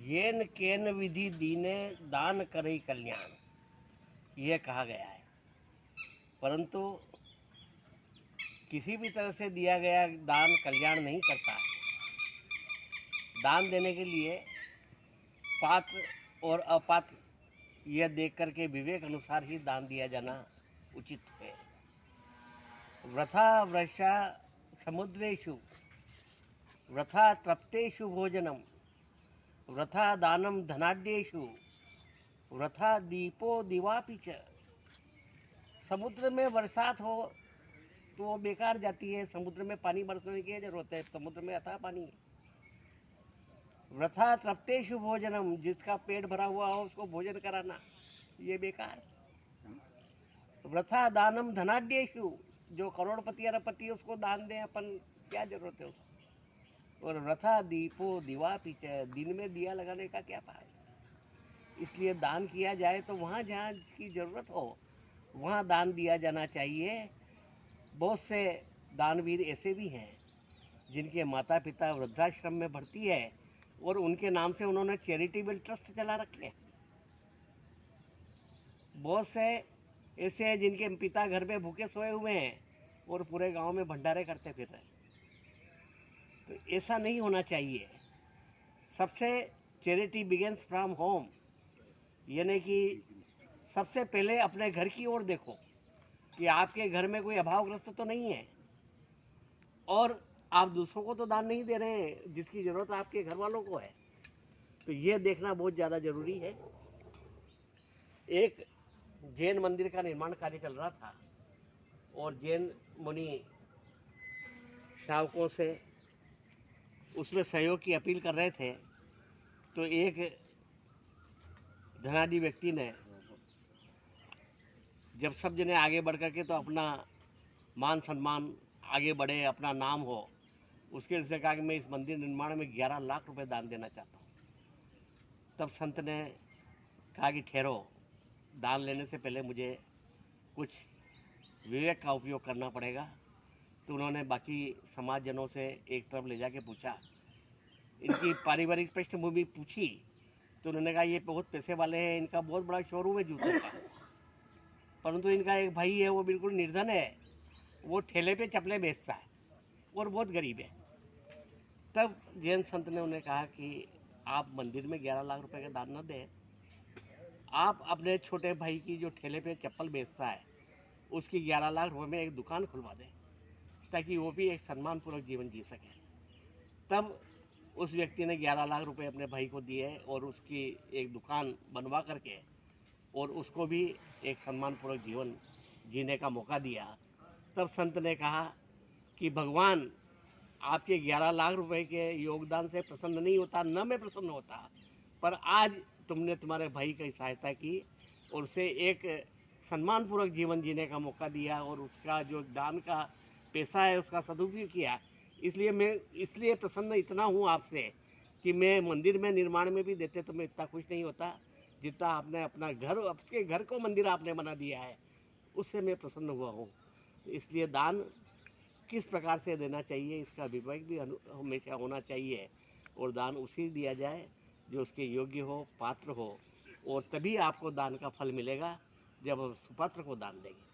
येन केन विधि दीने दान करे कल्याण, ये कहा गया है। परंतु किसी भी तरह से दिया गया दान कल्याण नहीं करता है। दान देने के लिए पात्र और अपात्र यह देख करके विवेक अनुसार ही दान दिया जाना उचित है। वृथा वृषा समुद्रेषु वृथा तृप्तेषु भोजनम वृथा दानम धनाढ्येषु वृथा दीपो दिवापि च। समुद्र में बरसात हो तो वो बेकार जाती है। समुद्र में पानी बरसने की जरूरत है, समुद्र में अथाह पानी है। वृथा तृप्तेषु भोजनम, जिसका पेट भरा हुआ हो उसको भोजन कराना ये बेकार। वृथा दानम धनाढ्येषु, जो करोड़पति अरबपति उसको दान दें अपन, क्या जरूरत है उसको। और वृथा दीपो दिवापि च, दिन में दिया लगाने का क्या फायदा। इसलिए दान किया जाए तो वहाँ जहाँ जिसकी ज़रूरत हो वहाँ दान दिया जाना चाहिए। बहुत से दानवीर ऐसे भी हैं जिनके माता पिता वृद्धाश्रम में भर्ती है और उनके नाम से उन्होंने चैरिटेबल ट्रस्ट चला रखे। बहुत से ऐसे हैं जिनके पिता घर पे भूखे सोए हुए हैं और पूरे गांव में भंडारे करते फिर रहे। तो ऐसा नहीं होना चाहिए। सबसे चैरिटी बिगिंस फ्रॉम होम, यानी कि सबसे पहले अपने घर की ओर देखो कि आपके घर में कोई अभावग्रस्त तो नहीं है और आप दूसरों को तो दान नहीं दे रहे हैं जिसकी ज़रूरत आपके घर वालों को है। तो ये देखना बहुत ज़्यादा ज़रूरी है। एक जैन मंदिर का निर्माण कार्य चल रहा था और जैन मुनि श्रावकों से उसमें सहयोग की अपील कर रहे थे। तो एक धनाढ्य व्यक्ति ने, जब सब जने आगे बढ़ करके तो अपना मान सम्मान आगे बढ़े, अपना नाम हो, उसके से कहा कि मैं इस मंदिर निर्माण में 11 लाख रुपए दान देना चाहता हूँ। तब संत ने कहा कि ठहरो, दान लेने से पहले मुझे कुछ विवेक का उपयोग करना पड़ेगा। तो उन्होंने बाकी समाजजनों से एक तरफ ले जाके पूछा, इनकी पारिवारिक पृष्ठभूमि पूछी। तो उन्होंने कहा ये बहुत पैसे वाले हैं, इनका बहुत बड़ा शोरूम है जूतों का, परंतु इनका एक भाई है वो बिल्कुल निर्धन है, वो ठेले पे चप्पलें बेचता है और बहुत गरीब है। तब जैन संत ने उन्हें कहा कि आप मंदिर में 11 लाख रुपए का दान न दें, आप अपने छोटे भाई की जो ठेले पे चप्पल बेचता है उसकी 11 लाख रुपए में एक दुकान खुलवा दें ताकि वो भी एक सम्मानपूर्वक जीवन जी सके। तब उस व्यक्ति ने 11 लाख रुपए अपने भाई को दिए और उसकी एक दुकान बनवा करके और उसको भी एक सम्मानपूर्वक जीवन जीने का मौका दिया। तब संत ने कहा कि भगवान आपके 11 लाख रुपए के योगदान से प्रसन्न नहीं होता, न मैं प्रसन्न होता, पर आज तुमने तुम्हारे भाई की सहायता की और उसे एक सम्मानपूर्वक जीवन जीने का मौका दिया और उसका जो दान का पैसा है उसका सदुपयोग किया। इसलिए मैं इसलिए प्रसन्न इतना हूँ आपसे कि मैं मंदिर में निर्माण में भी देते तो मैं इतना खुश नहीं होता जितना आपने अपना घर, आपके घर को मंदिर आपने बना दिया है, उससे मैं प्रसन्न हुआ हूँ। इसलिए दान किस प्रकार से देना चाहिए इसका विवेक भी हमेशा होना चाहिए और दान उसी दिया जाए जो उसके योग्य हो, पात्र हो, और तभी आपको दान का फल मिलेगा जब सुपात्र को दान देंगे।